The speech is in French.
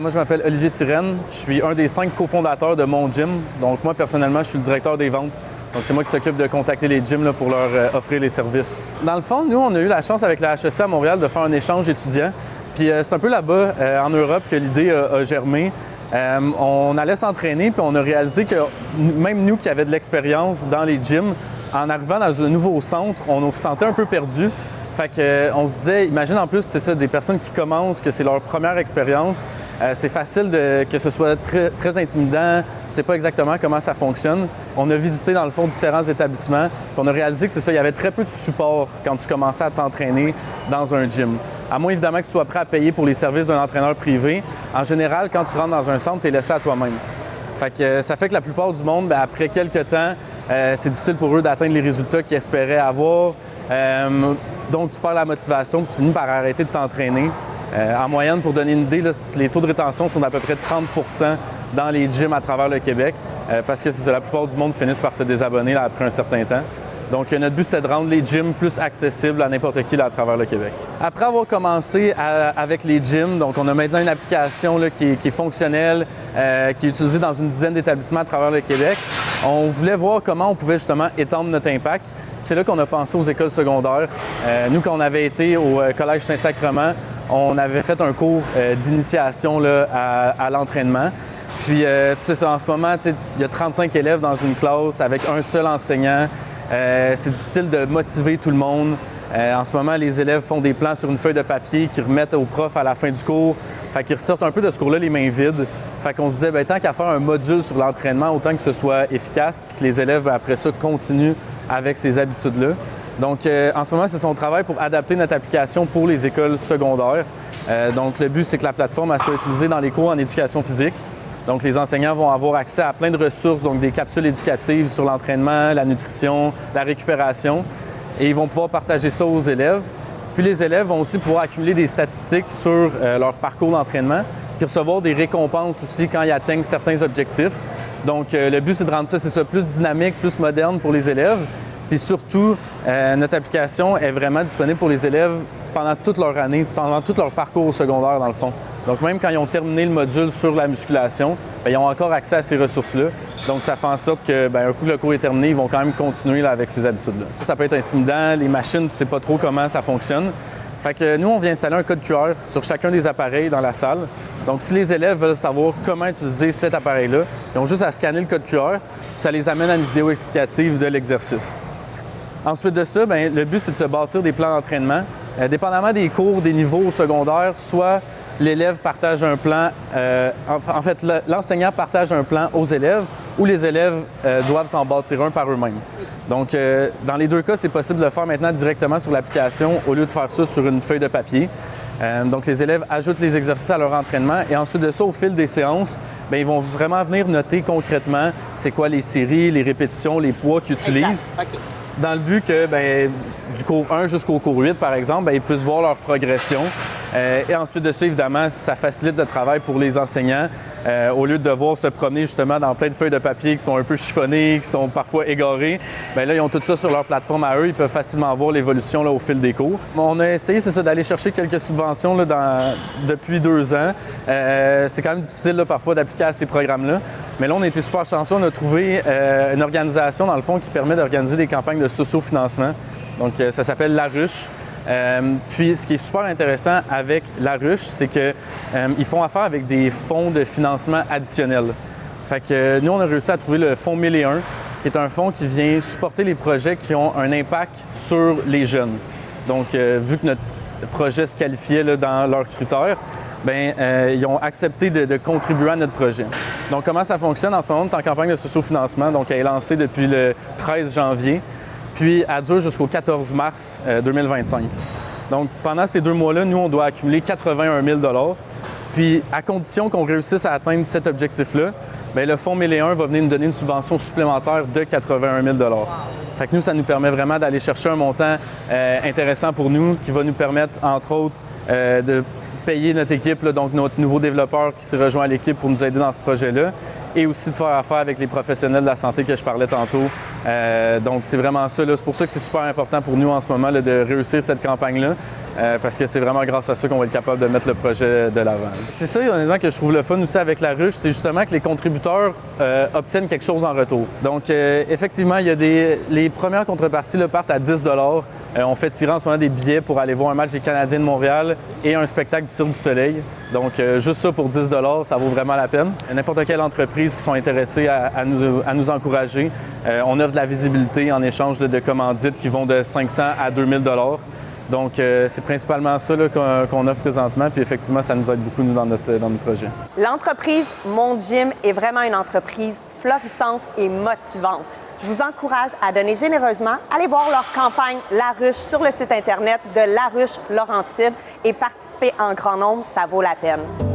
Moi, je m'appelle Olivier Sirène. Je suis un des 5 cofondateurs de Mon Gym. Donc, moi, personnellement, je suis le directeur des ventes. Donc, c'est moi qui s'occupe de contacter les gyms là, pour leur offrir les services. Dans le fond, nous, on a eu la chance avec la HEC à Montréal de faire un échange étudiant. Puis, c'est un peu là-bas, en Europe, que l'idée a germé. On allait s'entraîner, puis on a réalisé que même nous qui avions de l'expérience dans les gyms, en arrivant dans un nouveau centre, on se sentait un peu perdus. Fait qu'on se disait, imagine en plus, c'est ça, des personnes qui commencent, que c'est leur première expérience. C'est facile que ce soit très intimidant. On ne sait pas exactement comment ça fonctionne. On a visité, dans le fond, différents établissements. Puis on a réalisé que c'est ça, il y avait très peu de support quand tu commençais à t'entraîner dans un gym. À moins, évidemment, que tu sois prêt à payer pour les services d'un entraîneur privé. En général, quand tu rentres dans un centre, tu es laissé à toi-même. Ça fait que la plupart du monde, après quelques temps, c'est difficile pour eux d'atteindre les résultats qu'ils espéraient avoir. Donc, tu perds la motivation puis tu finis par arrêter de t'entraîner. En moyenne, pour donner une idée, là, les taux de rétention sont d'à peu près 30 % dans les gyms à travers le Québec parce que c'est ça, la plupart du monde finissent par se désabonner là, après un certain temps. Donc, notre but, c'était de rendre les gyms plus accessibles à n'importe qui là, à travers le Québec. Après avoir commencé avec les gyms, donc on a maintenant une application là, qui est fonctionnelle, qui est utilisée dans une dizaine d'établissements à travers le Québec. On voulait voir comment on pouvait justement étendre notre impact. C'est là qu'on a pensé aux écoles secondaires. Nous, quand on avait été au Collège Saint-Sacrement, on avait fait un cours d'initiation là, à l'entraînement. Puis, c'est ça, en ce moment, il y a 35 élèves dans une classe avec un seul enseignant. C'est difficile de motiver tout le monde. En ce moment, les élèves font des plans sur une feuille de papier qu'ils remettent au prof à la fin du cours. Fait qu'ils ressortent un peu de ce cours-là les mains vides. Fait qu'on se disait, bien, tant qu'à faire un module sur l'entraînement, autant que ce soit efficace, puis que les élèves, bien, après ça, continuent avec ces habitudes-là. Donc, en ce moment, c'est son travail pour adapter notre application pour les écoles secondaires. Donc, le but, c'est que la plateforme elle soit utilisée dans les cours en éducation physique. Donc, les enseignants vont avoir accès à plein de ressources, donc des capsules éducatives sur l'entraînement, la nutrition, la récupération. Et ils vont pouvoir partager ça aux élèves. Puis, les élèves vont aussi pouvoir accumuler des statistiques sur leur parcours d'entraînement, puis recevoir des récompenses aussi quand ils atteignent certains objectifs. Donc, le but, c'est de rendre ça plus dynamique, plus moderne pour les élèves. Puis surtout, notre application est vraiment disponible pour les élèves pendant toute leur année, pendant tout leur parcours au secondaire, dans le fond. Donc, même quand ils ont terminé le module sur la musculation, bien, ils ont encore accès à ces ressources-là. Donc, ça fait en sorte que, bien, un coup que le cours est terminé, ils vont quand même continuer là, avec ces habitudes-là. Ça peut être intimidant, les machines, tu ne sais pas trop comment ça fonctionne. Fait que nous, on vient installer un code QR sur chacun des appareils dans la salle. Donc, si les élèves veulent savoir comment utiliser cet appareil-là, ils ont juste à scanner le code QR, puis ça les amène à une vidéo explicative de l'exercice. Ensuite de ça, bien, le but, c'est de se bâtir des plans d'entraînement. Dépendamment des cours, des niveaux au secondaire, soit l'élève partage un plan, en fait, l'enseignant partage un plan aux élèves ou les élèves doivent s'en bâtir un par eux-mêmes. Donc, dans les deux cas, c'est possible de le faire maintenant directement sur l'application au lieu de faire ça sur une feuille de papier. Donc, les élèves ajoutent les exercices à leur entraînement et ensuite de ça, au fil des séances, bien, ils vont vraiment venir noter concrètement c'est quoi les séries, les répétitions, les poids qu'ils utilisent. Dans le but que, bien, du cours 1 jusqu'au cours 8, par exemple, bien, ils puissent voir leur progression. Et ensuite de ça, évidemment, ça facilite le travail pour les enseignants. Au lieu de devoir se promener justement dans plein de feuilles de papier qui sont un peu chiffonnées, qui sont parfois égarées, bien là, ils ont tout ça sur leur plateforme à eux. Ils peuvent facilement voir l'évolution là, au fil des cours. On a essayé, c'est ça, d'aller chercher quelques subventions là, depuis 2 ans. C'est quand même difficile là, parfois d'appliquer à ces programmes-là. Mais là, on a été super chanceux. On a trouvé une organisation, dans le fond, qui permet d'organiser des campagnes de socio-financement. Donc, ça s'appelle La Ruche. Puis, ce qui est super intéressant avec La Ruche, c'est qu'ils font affaire avec des fonds de financement additionnels. Fait que nous, on a réussi à trouver le fonds 1001, qui est un fonds qui vient supporter les projets qui ont un impact sur les jeunes. Donc, vu que notre projet se qualifiait là, dans leurs critères, bien, ils ont accepté de contribuer à notre projet. Donc, comment ça fonctionne? En ce moment, on est en campagne de socio-financement. Donc, elle est lancée depuis le 13 janvier. Puis, elle dure jusqu'au 14 mars 2025. Donc, pendant ces 2 mois-là, nous, on doit accumuler 81 000 $. Puis, à condition qu'on réussisse à atteindre cet objectif-là, bien, le Fonds 1001 va venir nous donner une subvention supplémentaire de 81 000 $. Fait que nous, ça nous permet vraiment d'aller chercher un montant intéressant pour nous qui va nous permettre, entre autres, de payer notre équipe, là, donc notre nouveau développeur qui s'est rejoint à l'équipe pour nous aider dans ce projet-là, et aussi de faire affaire avec les professionnels de la santé que je parlais tantôt. Donc, c'est vraiment ça. C'est pour ça que c'est super important pour nous en ce moment là, de réussir cette campagne-là. parce que c'est vraiment grâce à ça qu'on va être capable de mettre le projet de l'avant. C'est ça, honnêtement, que je trouve le fun aussi avec la ruche, c'est justement que les contributeurs obtiennent quelque chose en retour. Donc, effectivement, il y a les premières contreparties là, partent à 10 $. On fait tirer en ce moment des billets pour aller voir un match des Canadiens de Montréal et un spectacle du Cirque du Soleil. Donc, juste ça pour 10 $, ça vaut vraiment la peine. N'importe quelle entreprise qui sont intéressées à nous encourager, on offre de la visibilité en échange là, de commandites qui vont de 500 à 2000 $. Donc, c'est principalement ça là, qu'on offre présentement. Puis effectivement, ça nous aide beaucoup, nous, dans notre projet. L'entreprise Mon Gym est vraiment une entreprise florissante et motivante. Je vous encourage à donner généreusement. Allez voir leur campagne La Ruche sur le site Internet de La Ruche Laurentide et participer en grand nombre, ça vaut la peine.